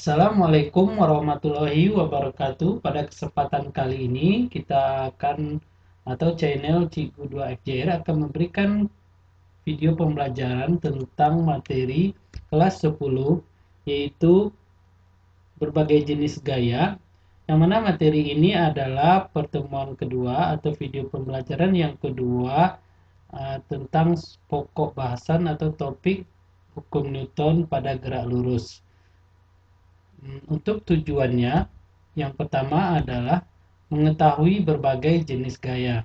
Assalamualaikum warahmatullahi wabarakatuh. Pada kesempatan kali ini kita akan atau channel Cikgu 2FJR akan memberikan video pembelajaran tentang materi kelas 10 yaitu berbagai jenis gaya. Yang mana materi ini adalah pertemuan kedua atau video pembelajaran yang kedua tentang pokok bahasan atau topik hukum Newton pada gerak lurus. Untuk tujuannya, yang pertama adalah mengetahui berbagai jenis gaya.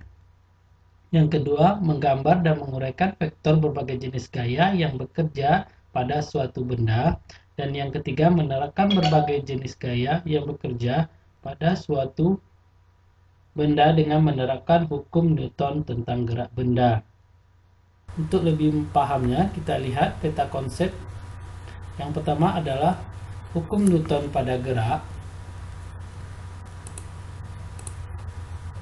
Yang kedua, menggambar dan menguraikan vektor berbagai jenis gaya yang bekerja pada suatu benda. Dan yang ketiga, menerapkan berbagai jenis gaya yang bekerja pada suatu benda dengan menerapkan hukum Newton tentang gerak benda. Untuk lebih pahamnya, kita lihat peta konsep. Yang pertama adalah hukum Newton pada gerak,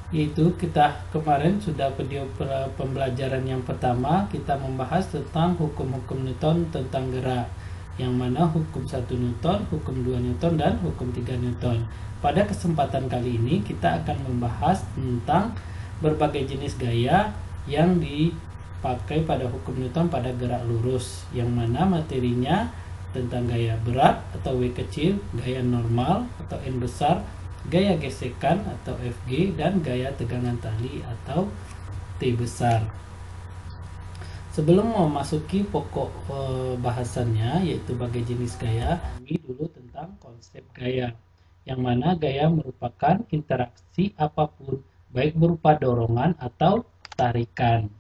yaitu kita kemarin sudah video pembelajaran yang pertama kita membahas tentang hukum-hukum Newton tentang gerak, yang mana hukum 1 Newton, hukum 2 Newton, dan hukum 3 Newton. Pada kesempatan kali ini kita akan membahas tentang berbagai jenis gaya yang dipakai pada hukum Newton pada gerak lurus, yang mana materinya tentang gaya berat atau W kecil, gaya normal atau N besar, gaya gesekan atau FG, dan gaya tegangan tali atau T besar. Sebelum memasuki pokok bahasannya yaitu bagai jenis gaya, kami dulu tentang konsep gaya, yang mana gaya merupakan interaksi apapun baik berupa dorongan atau tarikan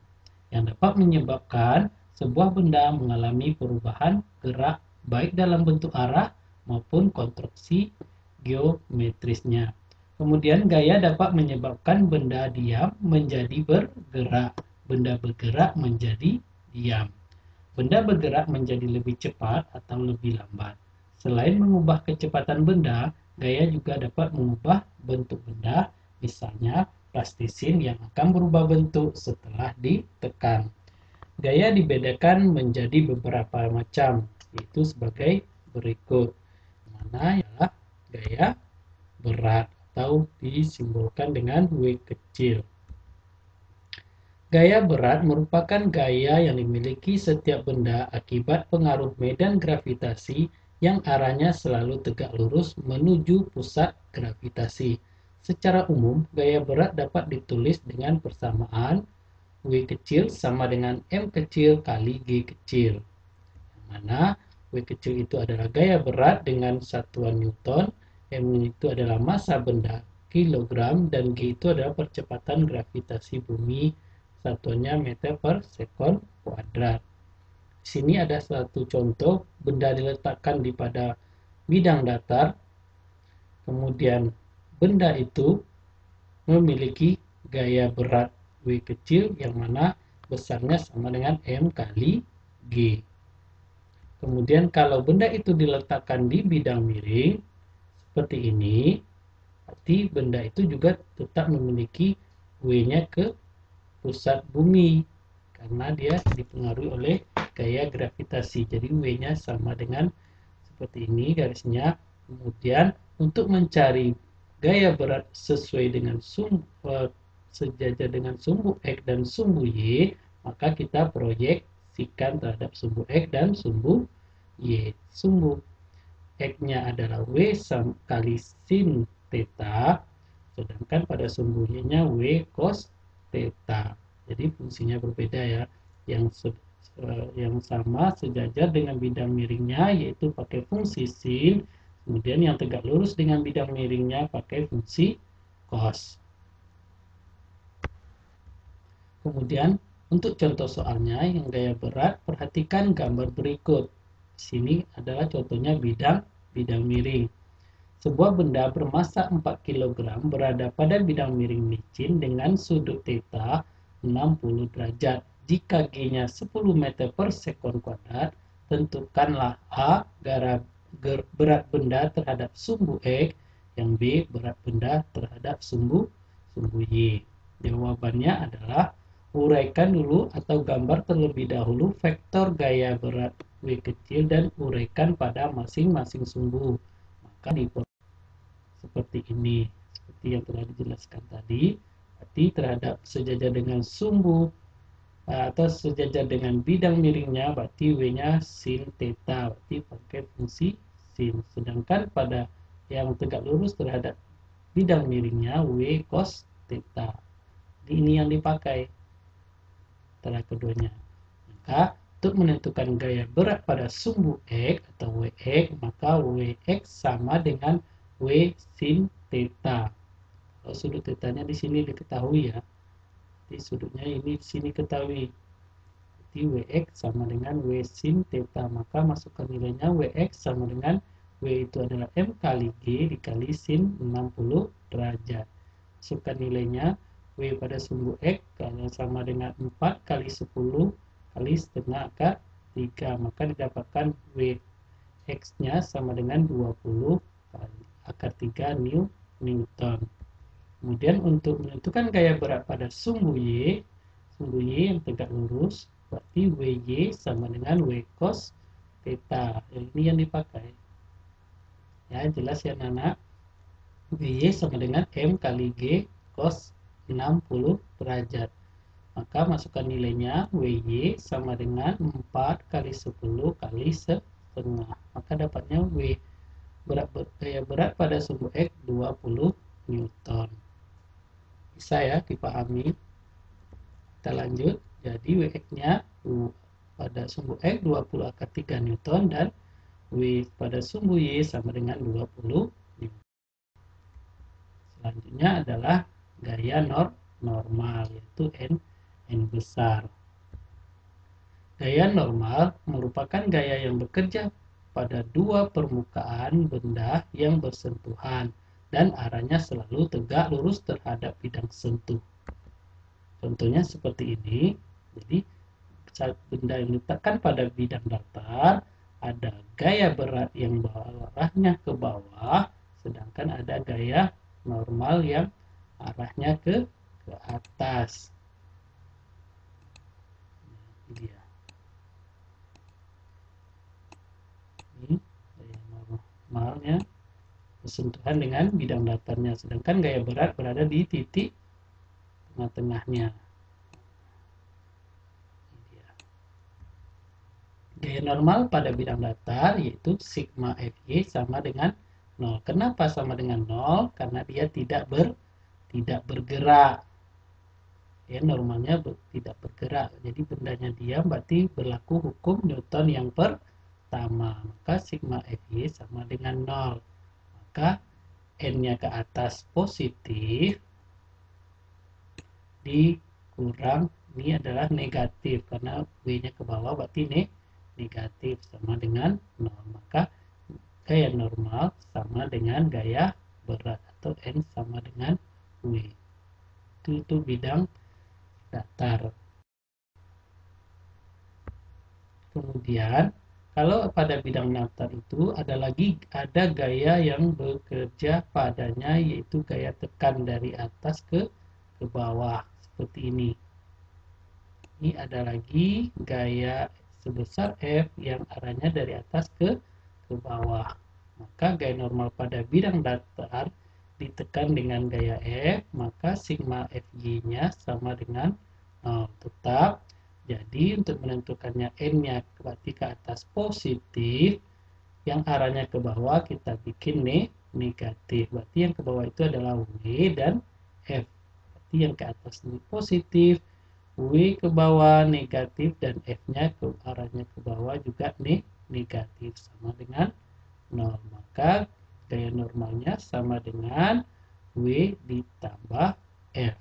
yang dapat menyebabkan sebuah benda mengalami perubahan gerak baik dalam bentuk arah maupun konstruksi geometrisnya. Kemudian gaya dapat menyebabkan benda diam menjadi bergerak, benda bergerak menjadi diam, benda bergerak menjadi lebih cepat atau lebih lambat. Selain mengubah kecepatan benda, gaya juga dapat mengubah bentuk benda, misalnya plastisin yang akan berubah bentuk setelah ditekan. Gaya dibedakan menjadi beberapa macam, yaitu sebagai berikut. Mana ialah gaya berat atau disimbolkan dengan W kecil. Gaya berat merupakan gaya yang dimiliki setiap benda akibat pengaruh medan gravitasi yang arahnya selalu tegak lurus menuju pusat gravitasi. Secara umum, gaya berat dapat ditulis dengan persamaan W kecil sama dengan M kecil kali G kecil. Yang mana W kecil itu adalah gaya berat dengan satuan Newton, M itu adalah massa benda kilogram, dan G itu adalah percepatan gravitasi bumi, satuannya meter per sekon kuadrat. Di sini ada satu contoh, benda diletakkan di pada bidang datar, kemudian benda itu memiliki gaya berat W kecil yang mana besarnya sama dengan M kali G. Kemudian kalau benda itu diletakkan di bidang miring seperti ini, berarti benda itu juga tetap memiliki W-nya ke pusat bumi karena dia dipengaruhi oleh gaya gravitasi. Jadi W-nya sama dengan seperti ini garisnya. Kemudian untuk mencari gaya berat sesuai dengan sejajar dengan sumbu X dan sumbu Y, maka kita proyeksikan terhadap sumbu X dan sumbu Y. Sumbu X-nya adalah W kali sin theta, sedangkan pada sumbu Y-nya W cos theta. Jadi fungsinya berbeda ya. Yang sama sejajar dengan bidang miringnya yaitu pakai fungsi sin, kemudian yang tegak lurus dengan bidang miringnya pakai fungsi cos. Kemudian untuk contoh soalnya yang gaya berat, perhatikan gambar berikut. Di sini adalah contohnya bidang miring. Sebuah benda bermassa 4 kg berada pada bidang miring licin dengan sudut theta 60 derajat. Jika G-nya 10 meter per sekon kuadrat, tentukanlah A berat benda terhadap sumbu X, yang B berat benda terhadap sumbu Y. Jawabannya adalah uraikan dulu atau gambar terlebih dahulu vektor gaya berat W kecil dan uraikan pada masing-masing sumbu. maka seperti ini, seperti yang telah dijelaskan tadi. Berarti terhadap sejajar dengan sumbu atau sejajar dengan bidang miringnya, berarti W-nya sin theta, berarti pakai fungsi sin. Sedangkan pada yang tegak lurus terhadap bidang miringnya, W cos theta. Ini yang dipakai antara keduanya. Maka untuk menentukan gaya berat pada sumbu X atau Wx, maka Wx sama dengan W sin theta. Kalau sudut tetanya di sini diketahui ya. Jadi sudutnya ini di sini ketahui. Jadi Wx sama dengan W sin theta. Maka masukkan nilainya Wx sama dengan W itu adalah M kali G dikali sin 60 derajat. Masukkan nilainya W pada sumbu X kalau sama dengan 4 kali 10 kali setengah akar 3, maka didapatkan W X-nya sama dengan 20 kali akar 3 Newton. Kemudian untuk menentukan gaya berat pada sumbu Y yang tegak lurus, berarti WY sama dengan W cos theta. Ini yang dipakai. Ya, jelas ya anak. WY sama dengan M kali G cos 60 derajat. Maka masukkan nilainya WY sama dengan 4 kali 10 kali setengah. Maka dapatnya W gaya berat pada sumbu X 20 Newton. Bisa ya dipahami. Kita lanjut. Jadi Wx-nya pada sumbu X 20 akar 3 Newton dan W pada sumbu Y sama dengan 20 Newton. Selanjutnya adalah gaya normal, yaitu N besar. Gaya normal merupakan gaya yang bekerja pada dua permukaan benda yang bersentuhan dan arahnya selalu tegak lurus terhadap bidang sentuh. Contohnya seperti ini. Jadi saat benda yang diletakkan pada bidang datar, ada gaya berat yang arahnya ke bawah, sedangkan ada gaya normal yang arahnya ke atas. Ini dia. Ini gaya normalnya bersentuhan dengan bidang datarnya, sedangkan gaya berat berada di titik tengah-tengahnya. Gaya normal pada bidang datar yaitu sigma Fy sama dengan 0. Kenapa sama dengan 0? Karena dia tidak bergerak. Ya, normalnya tidak bergerak. Jadi bendanya diam, berarti berlaku hukum Newton yang pertama. Maka sigma Fy sama dengan 0. Maka N-nya ke atas positif dikurang, ini adalah negatif karena W-nya ke bawah, berarti negatif sama dengan 0. Maka gaya normal sama dengan gaya berat atau N sama dengan W. Itu bidang datar. Kemudian kalau pada bidang datar itu ada gaya yang bekerja padanya, yaitu gaya tekan dari atas ke bawah seperti ini. Ini ada lagi gaya sebesar F yang arahnya dari atas ke bawah. Maka gaya normal pada bidang datar ditekan dengan gaya F, maka sigma Fy-nya sama dengan 0 tetap. Jadi untuk menentukannya N-nya berarti ke atas positif, yang arahnya ke bawah kita bikin negatif. Berarti yang ke bawah itu adalah W dan F. Berarti yang ke atas ini positif, W ke bawah negatif, dan F-nya arahnya ke bawah juga negatif sama dengan 0. Maka gaya normalnya sama dengan W ditambah F.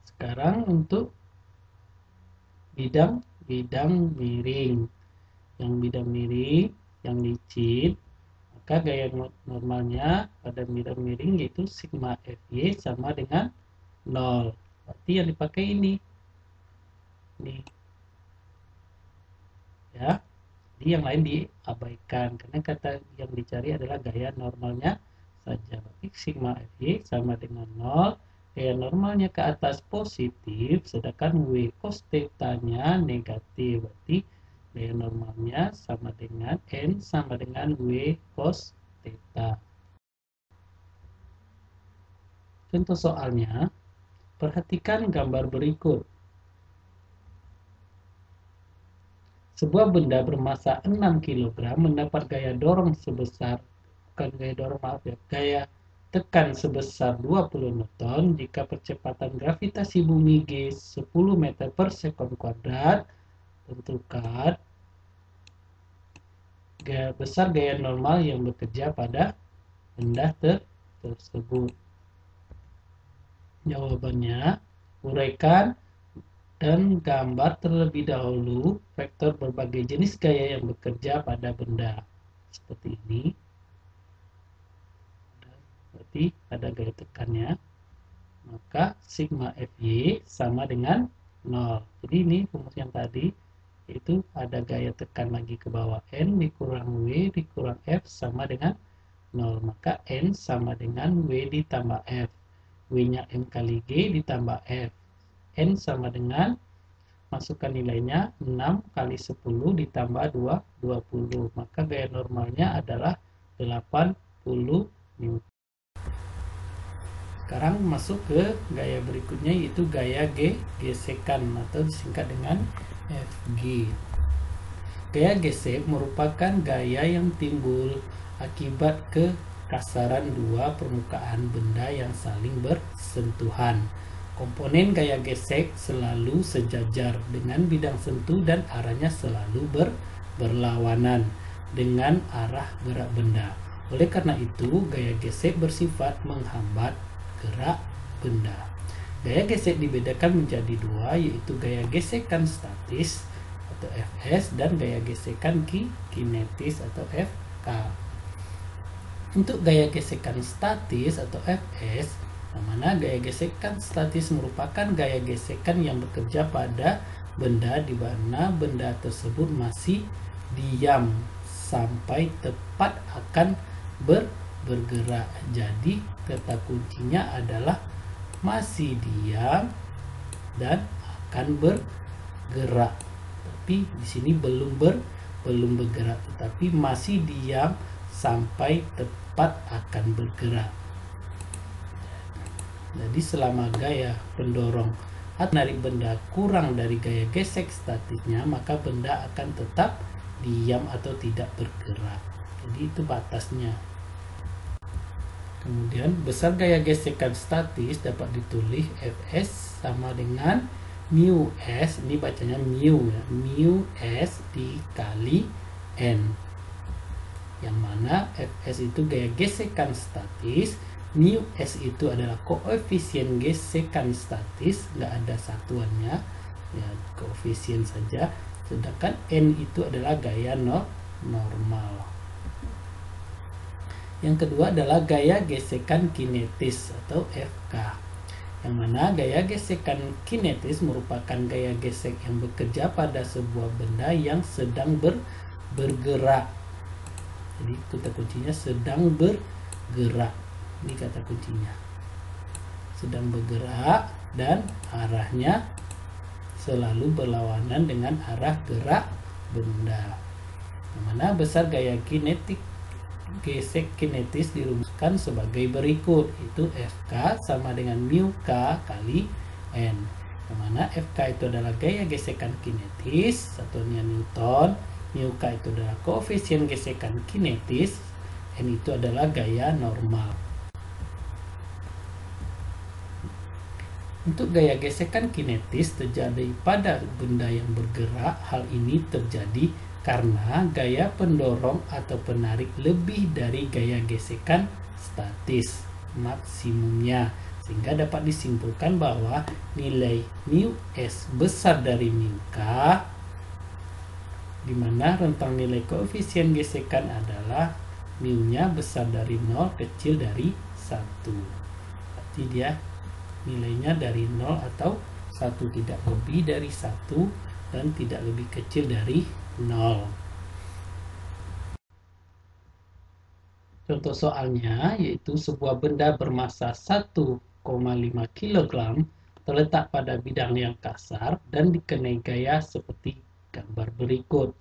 Sekarang untuk bidang miring. Yang bidang miring, yang licin, maka gaya normalnya pada bidang miring yaitu sigma Fy sama dengan 0. Berarti yang dipakai ini. Ya. Jadi yang lain diabaikan karena kata yang dicari adalah gaya normalnya saja. Berarti sigma Fy sama dengan 0. Gaya normalnya ke atas positif, sedangkan W cos theta-nya negatif. Berarti Gaya normalnya sama dengan N sama dengan W cos theta. Contoh soalnya, perhatikan gambar berikut. Sebuah benda bermasa 6 kg mendapat gaya dorong sebesar, bukan gaya dorong, maaf ya, gaya tekan sebesar 20 Newton jika percepatan gravitasi bumi G 10 meter per sekon kuadrat. Tentukan besar gaya normal yang bekerja pada benda tersebut. Jawabannya, uraikan dan gambar terlebih dahulu vektor berbagai jenis gaya yang bekerja pada benda. Seperti ini. Berarti ada gaya tekannya. Maka sigma Fy sama dengan 0. Jadi ini rumus yang tadi, yaitu ada gaya tekan lagi ke bawah N dikurang W dikurang F sama dengan 0. Maka N sama dengan W ditambah F. W-nya M kali G ditambah F. N sama dengan, masukkan nilainya, 6 kali 10 ditambah 2, 20. Maka gaya normalnya adalah 80 Newton. Sekarang masuk ke gaya berikutnya, yaitu gaya gesekan atau disingkat dengan Fg. Gaya gesek merupakan gaya yang timbul akibat kekasaran dua permukaan benda yang saling bersentuhan. Komponen gaya gesek selalu sejajar dengan bidang sentuh dan arahnya selalu berlawanan dengan arah gerak benda. Oleh karena itu, gaya gesek bersifat menghambat gerak benda. Gaya gesek dibedakan menjadi dua, yaitu gaya gesekan statis atau Fs dan gaya gesekan kinetis atau Fk. Untuk gaya gesekan statis atau Fs, yang mana gaya gesekan statis merupakan gaya gesekan yang bekerja pada benda di mana benda tersebut masih diam sampai tepat akan bergerak. Jadi kata kuncinya adalah masih diam dan akan bergerak. Tapi di sini belum bergerak, tetapi masih diam sampai tepat akan bergerak. Jadi selama gaya pendorong atau menarik benda kurang dari gaya gesek statisnya, maka benda akan tetap diam atau tidak bergerak. Jadi itu batasnya. Kemudian besar gaya gesekan statis dapat ditulis Fs sama dengan mu S, ini bacanya mu ya, mu S dikali N. Yang mana Fs itu gaya gesekan statis, mu S itu adalah koefisien gesekan statis, nggak ada satuannya, ya koefisien saja. Sedangkan N itu adalah gaya normal. Yang kedua adalah gaya gesekan kinetis atau Fk. Yang mana gaya gesekan kinetis merupakan gaya gesek yang bekerja pada sebuah benda yang sedang bergerak. Jadi kata kuncinya sedang bergerak. Ini kata kuncinya. Sedang bergerak dan arahnya selalu berlawanan dengan arah gerak benda. Yang mana besar gaya gesek kinetis dirumuskan sebagai berikut, itu Fk sama dengan mu K kali N. Yang mana Fk itu adalah gaya gesekan kinetis, satuannya Newton, mu K itu adalah koefisien gesekan kinetis, N itu adalah gaya normal. Untuk gaya gesekan kinetis terjadi pada benda yang bergerak. Hal ini terjadi karena gaya pendorong atau penarik lebih dari gaya gesekan statis maksimumnya, sehingga dapat disimpulkan bahwa nilai mu S besar dari mu K, di mana rentang nilai koefisien gesekan adalah mu-nya besar dari 0 kecil dari 1. Berarti dia nilainya dari 0 atau 1, tidak lebih dari 1 dan tidak lebih kecil dari 0. Contoh soalnya yaitu sebuah benda bermasa 1,5 kg terletak pada bidang yang kasar dan dikenai gaya seperti gambar berikut.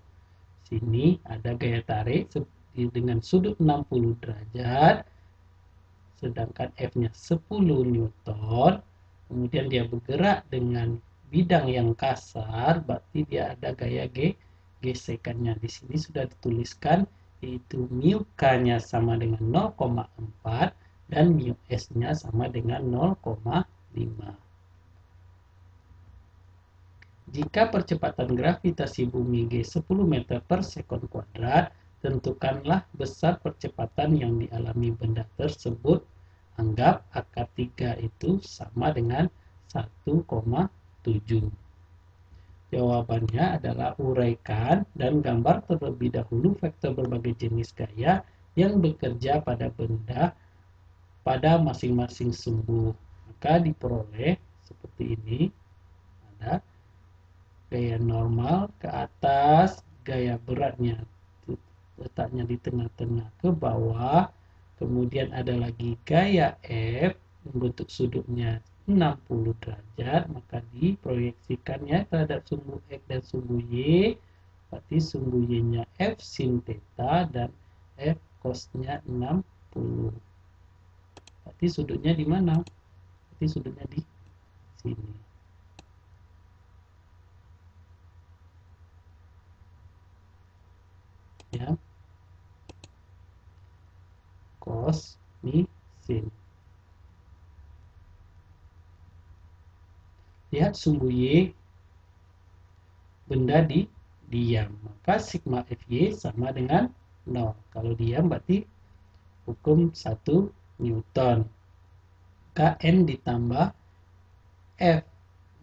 Sini ada gaya tarik dengan sudut 60 derajat, sedangkan F-nya 10 Newton. Kemudian dia bergerak dengan bidang yang kasar, berarti dia ada gaya gesekannya. Di sini sudah dituliskan, yaitu mu K-nya sama dengan 0,4 dan mu S-nya sama dengan 0,5. Jika percepatan gravitasi bumi G 10 meter per sekon kuadrat, tentukanlah besar percepatan yang dialami benda tersebut. Anggap akar 3 itu sama dengan 1,7. Jawabannya adalah uraikan dan gambar terlebih dahulu vektor berbagai jenis gaya yang bekerja pada benda pada masing-masing sumbu. Maka diperoleh seperti ini. Ada gaya normal ke atas, gaya beratnya letaknya di tengah-tengah ke bawah, kemudian ada lagi gaya F membentuk sudutnya 60 derajat, maka diproyeksikannya terhadap sumbu X dan sumbu Y, berarti sumbu Y-nya F sin theta dan F cos-nya 60. Berarti sudutnya di mana? Berarti sudutnya di sini. Ya, cos mi sin. Lihat sumbu Y, benda diam, maka sigma Fy sama dengan 0. Kalau diam berarti hukum 1 Newton. Kn ditambah F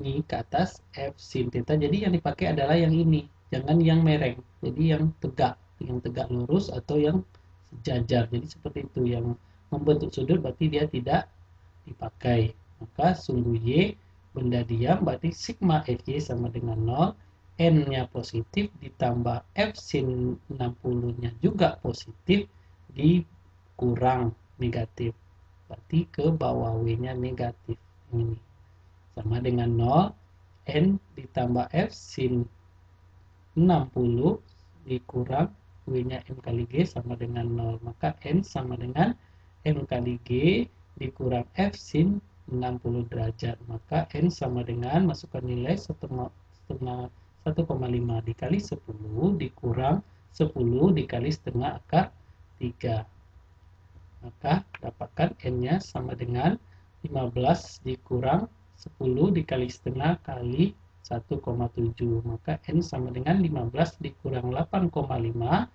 ini ke atas F sin theta. Jadi yang dipakai adalah yang ini, jangan yang mereng. Jadi yang tegak lurus atau yang sejajar. Jadi seperti itu, yang membentuk sudut berarti dia tidak dipakai. Maka sumbu Y benda diam berarti sigma Fy sama dengan 0, N-nya positif ditambah F sin 60-nya juga positif dikurang negatif. Berarti ke bawah W-nya negatif. Ini sama dengan 0, N ditambah F sin 60 dikurang W-nya M kali G sama dengan 0. Maka N sama dengan M kali G dikurang F sin 60 derajat. Maka N sama dengan, masukkan nilai 1,5 dikali 10 dikurang 10 dikali setengah akar 3. Maka dapatkan N-nya sama dengan 15 dikurang 10 dikali setengah kali 1,7. Maka N sama dengan 15 dikurang 8,5.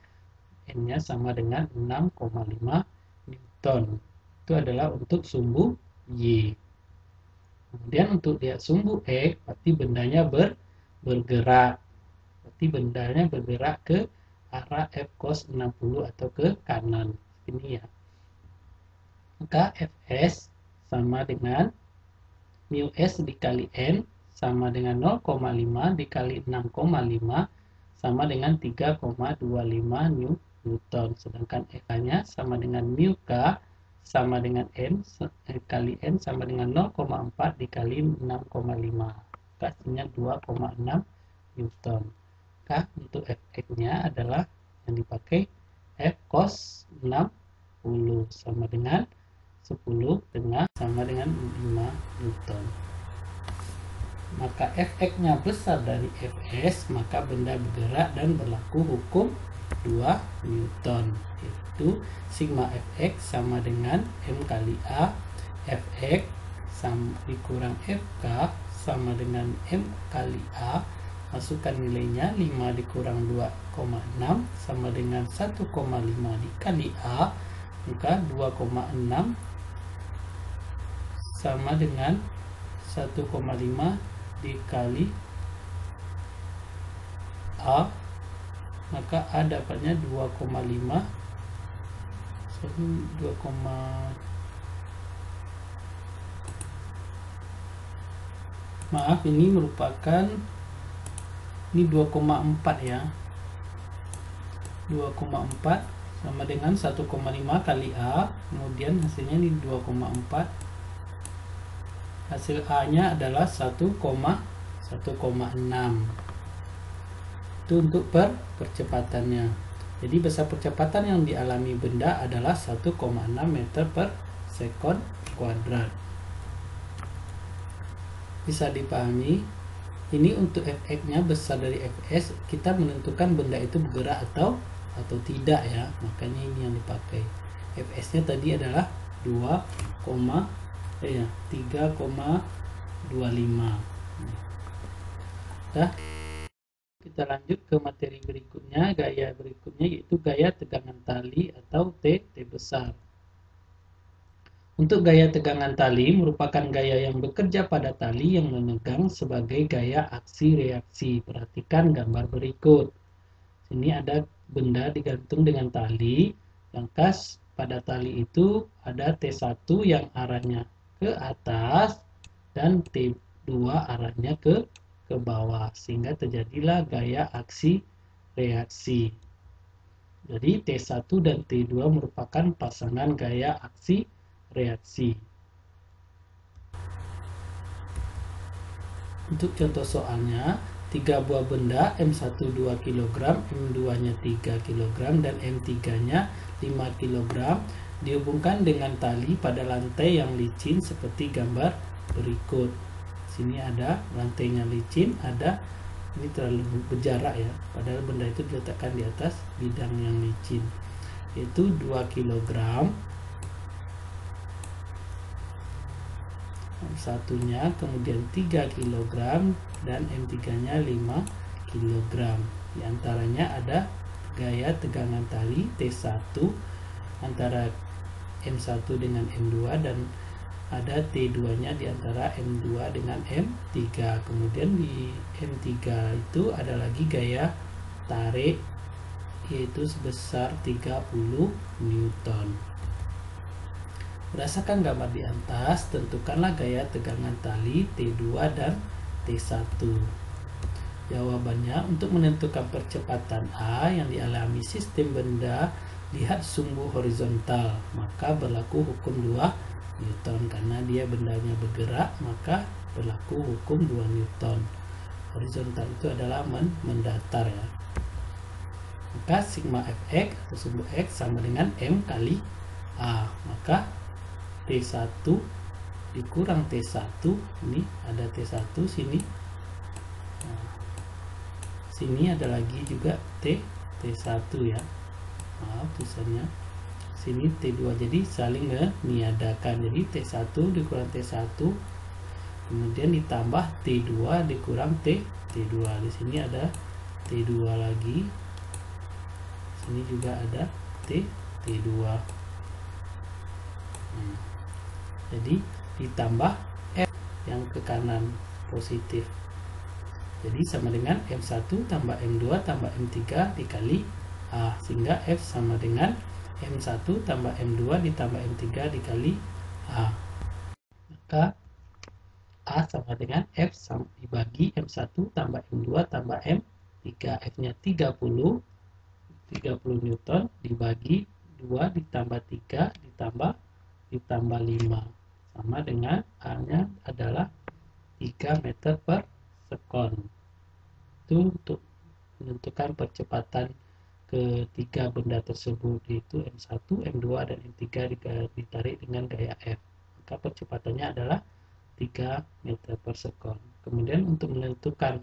N-nya sama dengan 6,5 Newton. Itu adalah untuk sumbu Y. Kemudian untuk lihat sumbu X, berarti bendanya bergerak. Berarti bendanya bergerak ke arah F cos 60 atau ke kanan. Ini ya. Maka Fs sama dengan mu S dikali N sama dengan 0,5 dikali 6,5 sama dengan 3,25 Newton. Sedangkan F-nya sama dengan mu K sama dengan N kali N sama dengan 0,4 dikali 6,5. Hasilnya 2,6 Newton. Maka untuk Fx-nya adalah yang dipakai F cos 60 sama dengan 10 tengah sama dengan 5 Newton. Maka Fx-nya besar dari Fs, maka benda bergerak dan berlaku hukum 2 Newton, yaitu sigma Fx sama dengan M kali A, Fx dikurang Fk sama dengan M kali A, masukkan nilainya 5 dikurang 2,6 sama dengan 1,5 dikali A, maka 2,6 sama dengan 1,5 dikali A, maka A dapatnya 2,5. Maaf, ini merupakan ini 2,4 ya. 2,4 sama dengan 1,5 kali A, kemudian hasilnya ini 2,4. Hasil A nya adalah 1,6. Itu untuk percepatannya. Jadi besar percepatan yang dialami benda adalah 1,6 meter per sekon kuadrat. Bisa dipahami? Ini untuk Fx-nya besar dari Fs, kita menentukan benda itu bergerak atau tidak ya. Makanya ini yang dipakai. Fs-nya tadi adalah 3,25. Nah, kita lanjut ke materi berikutnya, gaya berikutnya yaitu gaya tegangan tali atau T besar. Untuk gaya tegangan tali merupakan gaya yang bekerja pada tali yang memegang sebagai gaya aksi-reaksi. Perhatikan gambar berikut. Sini ada benda digantung dengan tali, yang kas pada tali itu ada T1 yang arahnya ke atas dan T2 arahnya ke bawah, sehingga terjadilah gaya aksi-reaksi. Jadi T1 dan T2 merupakan pasangan gaya aksi reaksi. Untuk contoh soalnya, 3 buah benda M1 2 kg, M2-nya 3 kg, dan M3-nya 5 kg dihubungkan dengan tali pada lantai yang licin seperti gambar berikut. Sini ada lantainya licin, ini terlalu berjarak ya, padahal benda itu diletakkan di atas bidang yang licin, yaitu 2 kg. Satunya kemudian 3 kg dan M3-nya 5 kg. Di antaranya ada gaya tegangan tali T1 antara M1 dengan M2 dan ada T2-nya di antara M2 dengan M3. Kemudian di M3 itu ada lagi gaya tarik yaitu sebesar 30 Newton. Berdasarkan gambar di atas, tentukanlah gaya tegangan tali T2 dan T1. Jawabannya, untuk menentukan percepatan A yang dialami sistem benda, lihat sumbu horizontal, maka berlaku hukum 2 Newton. Karena dia bendanya bergerak, maka berlaku hukum 2 Newton. Horizontal itu adalah mendatar ya. Maka sigma Fx atau sumbu X sama dengan M kali A. Maka T1 dikurang T1, ini ada T1 sini. Nah, sini ada lagi juga T1 ya. Maaf tulisannya. Sini T2, jadi saling meniadakan. Jadi T1 dikurang T1, kemudian ditambah T2 dikurang T2. Di sini ada T2 lagi. Sini juga ada T2. Jadi ditambah F yang ke kanan positif. Jadi sama dengan M1 tambah M2 tambah M3 dikali A. Sehingga F sama dengan M1 tambah M2 ditambah M3 dikali A. Maka A sama dengan F dibagi M1 tambah M2 tambah M3. F-nya 30 Newton dibagi 2 ditambah 3 ditambah 5. Sama dengan A-nya adalah 3 meter per sekon. Itu untuk menentukan percepatan ketiga benda tersebut, yaitu M1, M2, dan M3 ditarik dengan gaya F. Maka percepatannya adalah 3 meter per sekon. Kemudian untuk menentukan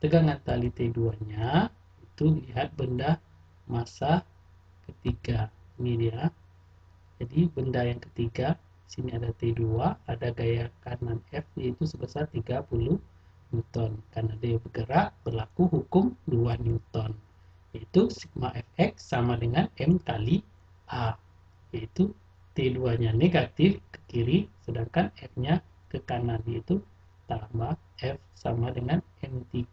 tegangan tali T2-nya, itu lihat benda massa ketiga. Ini dia. Jadi benda yang ketiga, sini ada T2, ada gaya kanan F yaitu sebesar 30 Newton. Karena dia bergerak, berlaku hukum 2 Newton. Yaitu sigma Fx sama dengan M kali A. Yaitu T2-nya negatif ke kiri, sedangkan F-nya ke kanan, yaitu tambah F sama dengan M3,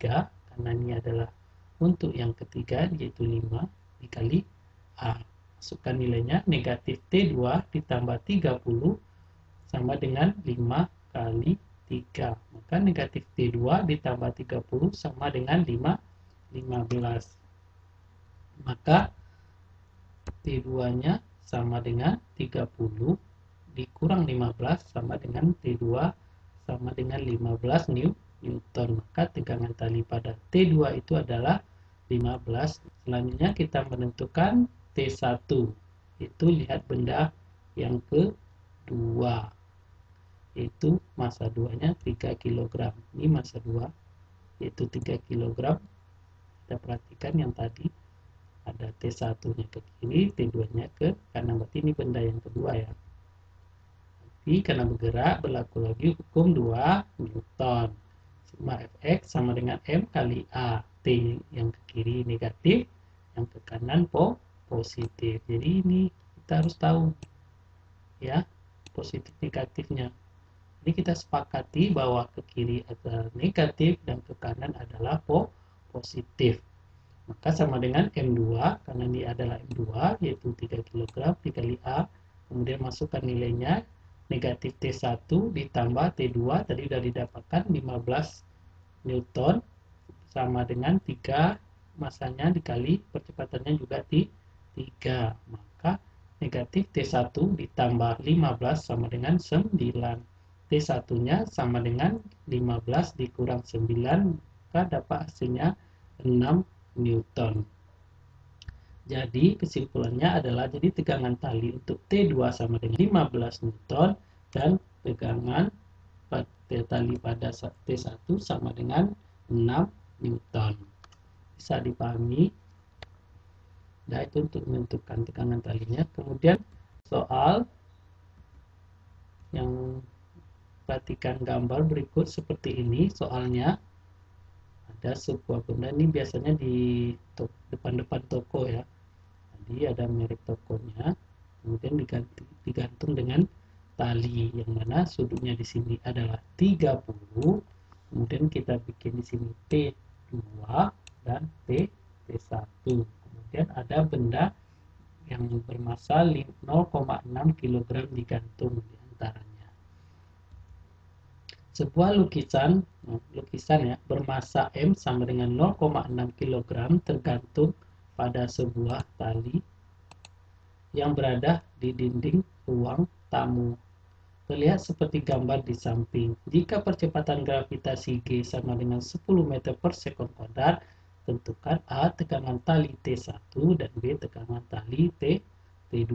karena ini adalah untuk yang ketiga, yaitu 5 dikali A. Masukkan nilainya, negatif T2 ditambah 30 sama dengan 5 kali 3. Maka negatif T2 ditambah 30 sama dengan 15. Maka T2-nya sama dengan 30 dikurang 15 sama dengan T2 sama dengan 15 Newton. Maka tegangan tali pada T2 itu adalah 15. Selanjutnya kita menentukan T1. Itu lihat benda yang kedua. Itu massa 2-nya 3 kg. Ini massa 2 yaitu 3 kg. Kita perhatikan yang tadi ada T1-nya ke kiri, T2-nya ke kanan. Berarti ini benda yang kedua ya. Tapi karena bergerak berlaku lagi hukum 2 Newton. Sigma Fx sama dengan M kali A. T yang ke kiri negatif, yang ke kanan positif. Jadi ini kita harus tahu ya positif negatifnya. Jadi kita sepakati bahwa ke kiri adalah negatif dan ke kanan adalah positif. Maka sama dengan M2, karena ini adalah M2 yaitu 3 kg dikali A. Kemudian masukkan nilainya, negatif T1 ditambah T2 tadi sudah didapatkan 15 Newton sama dengan 3 masanya dikali percepatannya juga 3. Maka negatif T1 ditambah 15 sama dengan 9. T1-nya sama dengan 15 dikurang 9, maka dapat hasilnya 6 Newton. Jadi kesimpulannya adalah jadi tegangan tali untuk T2 sama dengan 15 Newton dan tegangan tali pada T1 sama dengan 6 Newton. Bisa dipahami? Nah, itu untuk menentukan tegangan talinya. Kemudian soal yang perhatikan gambar berikut seperti ini. Soalnya ada sebuah benda, ini biasanya di depan-depan toko ya. Jadi ada merek tokonya, kemudian digantung dengan tali yang mana sudutnya di sini adalah 30. Kemudian kita bikin di sini T2 dan T1. Kemudian ada benda yang bermassa 0,6 kg digantung di antaranya. Sebuah lukisan ya bermassa M sama dengan 0,6 kg tergantung pada sebuah tali yang berada di dinding ruang tamu. Terlihat seperti gambar di samping. Jika percepatan gravitasi G sama dengan 10 meter per sekon kuadrat, tentukan A tegangan tali T1 dan B tegangan tali T2.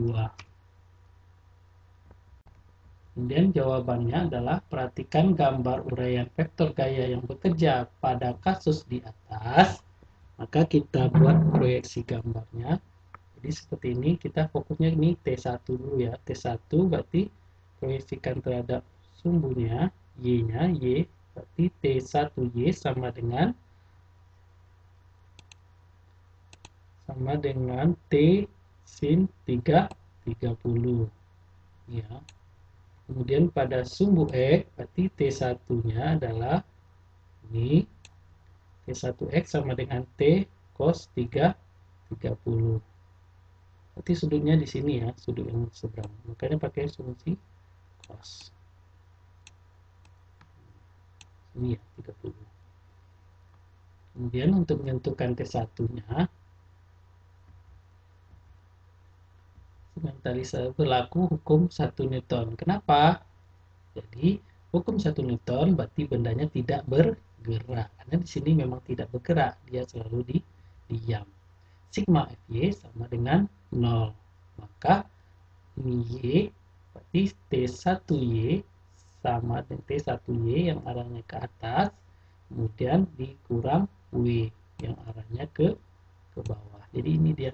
Kemudian jawabannya adalah perhatikan gambar uraian vektor gaya yang bekerja pada kasus di atas. Maka kita buat proyeksi gambarnya. Jadi seperti ini, kita fokusnya ini T1 dulu ya. T1 berarti proyeksikan terhadap sumbunya, Y-nya, Y, berarti T1Y sama dengan T sin 30 ya. Kemudian pada sumbu X berarti T1-nya adalah ini T1X sama dengan T cos 30. Berarti sudutnya di sini ya, sudut yang seberang. Makanya pakai solusi cos. Ini ya 30. Kemudian untuk menentukan T1-nya tali berlaku hukum 1 Newton. Kenapa? Jadi hukum 1 Newton berarti bendanya tidak bergerak. Karena di sini memang tidak bergerak, dia selalu diam. Sigma Fy sama dengan 0. Maka ini Y berarti T1Y sama dengan T1Y yang arahnya ke atas, kemudian dikurang W yang arahnya ke bawah. Jadi ini dia.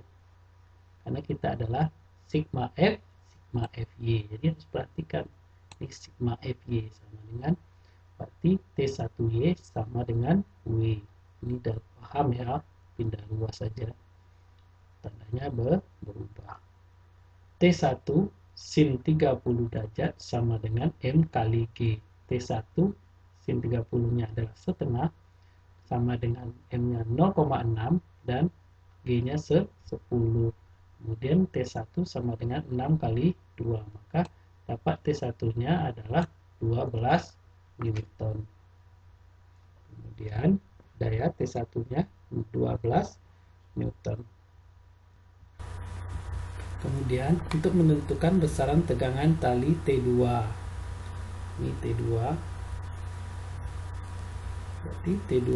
Karena kita adalah sigma F, sigma Fy. Jadi harus perhatikan ini sigma Fy sama dengan berarti T1Y sama dengan W. Ini udah paham ya, pindah ruas saja. Tandanya berubah. T1 sin 30 derajat sama dengan M kali G. T1 sin 30-nya adalah setengah sama dengan M-nya 0,6 dan G-nya 10. Kemudian T1 sama dengan 6 kali 2. Maka dapat T1-nya adalah 12 Newton. Kemudian daya T1-nya 12 Newton. Kemudian untuk menentukan besaran tegangan tali T2. Ini T2. Berarti T2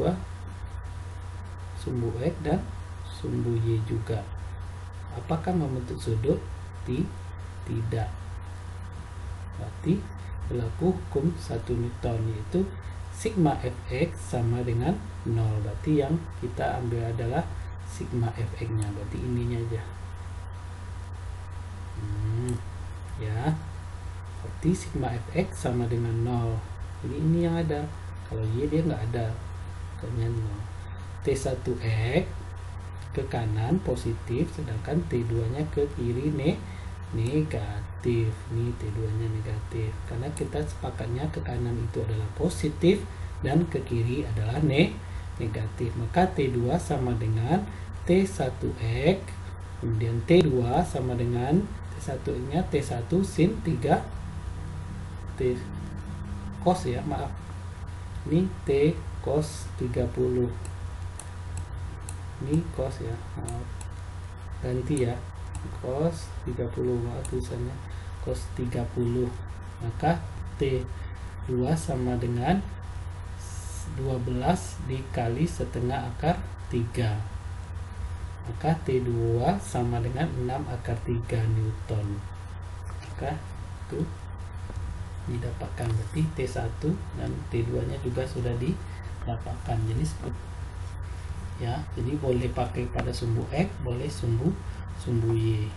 sumbu X dan sumbu Y juga. Apakah membentuk sudut? Tidak. Berarti berlaku hukum 1 Newton, yaitu sigma Fx sama dengan 0. Berarti yang kita ambil adalah sigma Fx nya, berarti ininya aja. Ya, berarti sigma Fx sama dengan 0. Jadi ini yang ada. Kalau Y dia nggak ada, makanya 0. T1x ke kanan positif, sedangkan T2 nya ke kiri negatif. Nih T2 nya negatif, karena kita sepakatnya ke kanan itu adalah positif dan ke kiri adalah negatif. Maka T2 sama dengan T1x, kemudian T2 sama dengan T1 nya T1 sin 3 T cos ya, maaf, ini T cos 30, ini cos ya, maaf, ganti ya, cos 30, maaf tulisannya cos 30. Maka T2 sama dengan 12 dikali setengah akar 3, maka T2 sama dengan 6 akar 3 Newton. Maka itu didapatkan, berarti T1 dan T2 nya juga sudah didapatkan. Jadi ya, jadi boleh pakai pada sumbu X, boleh sumbu Y.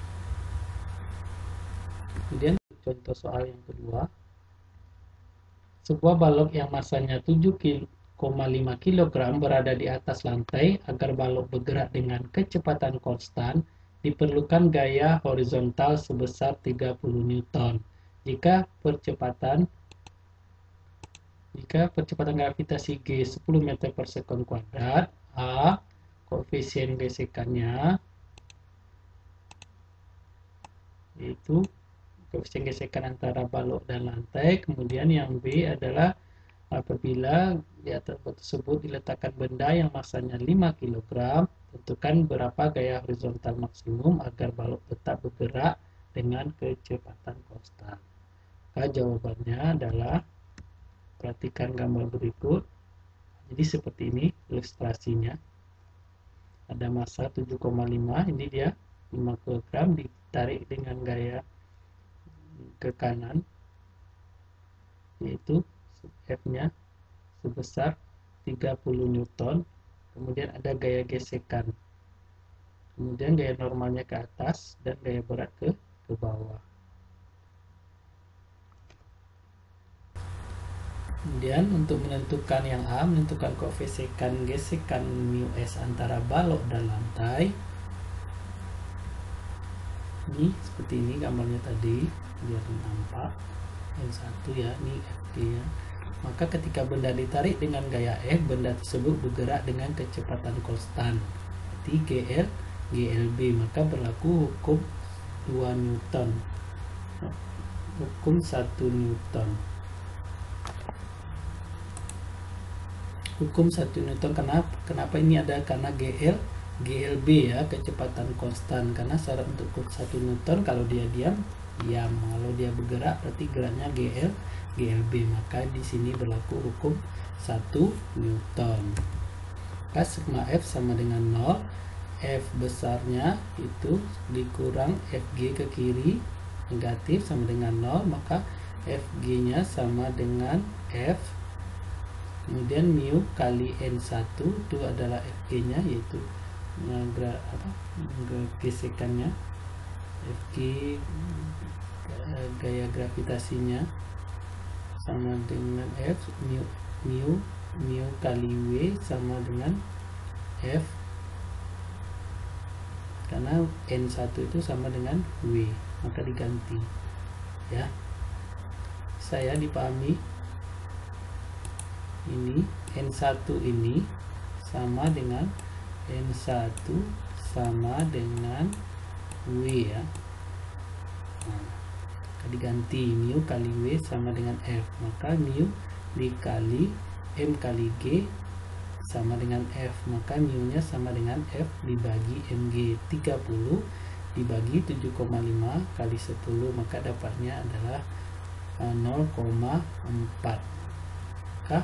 Kemudian contoh soal yang kedua, sebuah balok yang masanya 7,5 kg berada di atas lantai. Agar balok bergerak dengan kecepatan konstan, diperlukan gaya horizontal sebesar 30 Newton. Jika percepatan gravitasi G 10 meter per sekon kuadrat, A koefisien gesekannya, yaitu koefisien gesekan antara balok dan lantai. Kemudian yang B adalah apabila di atas balok tersebut diletakkan benda yang masanya 5 kg, tentukan berapa gaya horizontal maksimum agar balok tetap bergerak dengan kecepatan konstan. Maka jawabannya adalah, perhatikan gambar berikut. Jadi seperti ini ilustrasinya. Ada massa 7,5, ini dia 5 kg ditarik dengan gaya ke kanan, yaitu F-nya sebesar 30 Newton. Kemudian ada gaya gesekan, kemudian gaya normalnya ke atas dan gaya berat ke bawah. Kemudian untuk menentukan yang A, menentukan koefisien gesekan μs antara balok dan lantai. Ini seperti ini gambarnya tadi, biar nampak. Yang satu ya, ini Fg ya. Maka ketika benda ditarik dengan gaya F, benda tersebut bergerak dengan kecepatan konstan, berarti GL GLB. Maka berlaku hukum 2 Newton, hukum 1 Newton. Hukum 1 Newton kenapa ini ada? Karena GLB ya, kecepatan konstan. Karena syarat untuk hukum 1 Newton, kalau dia diam, kalau dia bergerak berarti geraknya GLB. Maka di sini berlaku hukum 1 Newton. Maka sigma F sama dengan 0. F besarnya itu dikurang Fg ke kiri negatif sama dengan 0, maka Fg nya sama dengan F, kemudian mu kali N1 itu adalah Fg nya, yaitu gesekannya, Fg gaya gravitasinya sama dengan F, mu kali W sama dengan F, karena N1 itu sama dengan W, maka diganti ya. Saya dipahami ini N1 ini sama dengan N1 sama dengan W ya. Nah, diganti mu kali W sama dengan F, maka mu dikali M kali G sama dengan F, maka mu nya sama dengan F dibagi Mg. 30 dibagi 7,5 kali 10, maka dapatnya adalah 0,4. Maka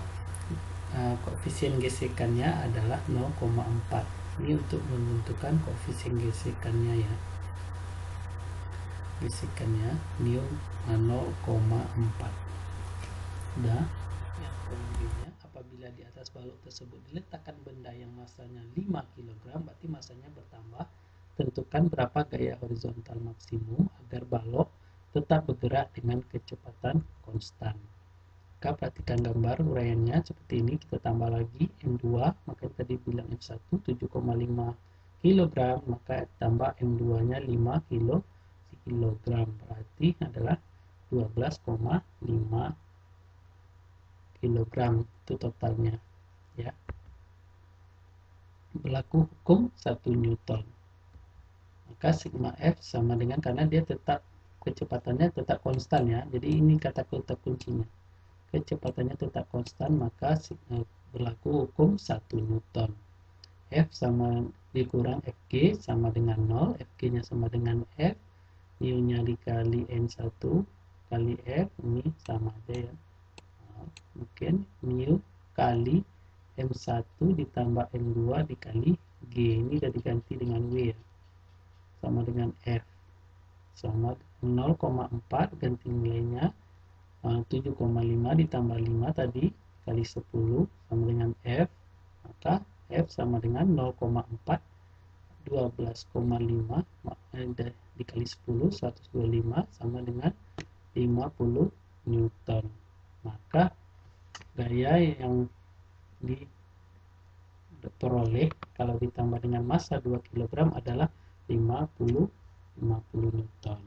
koefisien gesekannya adalah 0,4. Ini untuk menentukan koefisien gesekannya ya. Gesekannya mu 0,4. Udah. Yang kemudiannya, apabila di atas balok tersebut diletakkan benda yang masanya 5 kg, berarti masanya bertambah. Tentukan berapa gaya horizontal maksimum agar balok tetap bergerak dengan kecepatan konstan. Maka perhatikan gambar uraiannya seperti ini, kita tambah lagi M2, maka tadi bilang M1 7,5 kg, maka tambah M2 nya 5 kg, berarti adalah 12,5 kg itu totalnya ya. Berlaku hukum 1 Newton, maka sigma F sama dengan, karena dia tetap kecepatannya tetap konstan ya, jadi ini kata kuncinya, kecepatannya tetap konstan, maka berlaku hukum 1 Newton. F sama dikurang Fg sama dengan 0, Fg nya sama dengan F, mu nya dikali N1 kali F, ini sama aja ya. Mungkin mu kali M1 ditambah M2 dikali G, ini udah diganti dengan W ya, sama dengan F, sama 0,4 ganti nilainya 7,5 ditambah 5 tadi kali 10 sama dengan F, maka F sama dengan 0,4 12,5 dikali 10 125 sama dengan 50 Newton. Maka gaya yang diperoleh kalau ditambah dengan massa 2 kg adalah 50 Newton.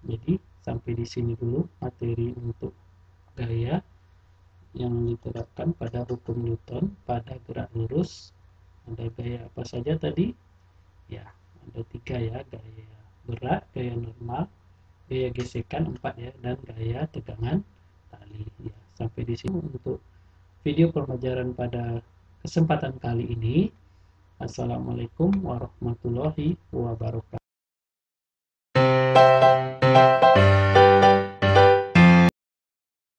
Jadi sampai di sini dulu materi untuk gaya yang diterapkan pada hukum Newton pada gerak lurus. Ada gaya apa saja tadi? Ya, ada 3 ya, gaya berat, gaya normal, gaya gesekan 4 ya, dan gaya tegangan tali ya. Sampai di sini untuk video pembelajaran pada kesempatan kali ini. Assalamualaikum warahmatullahi wabarakatuh.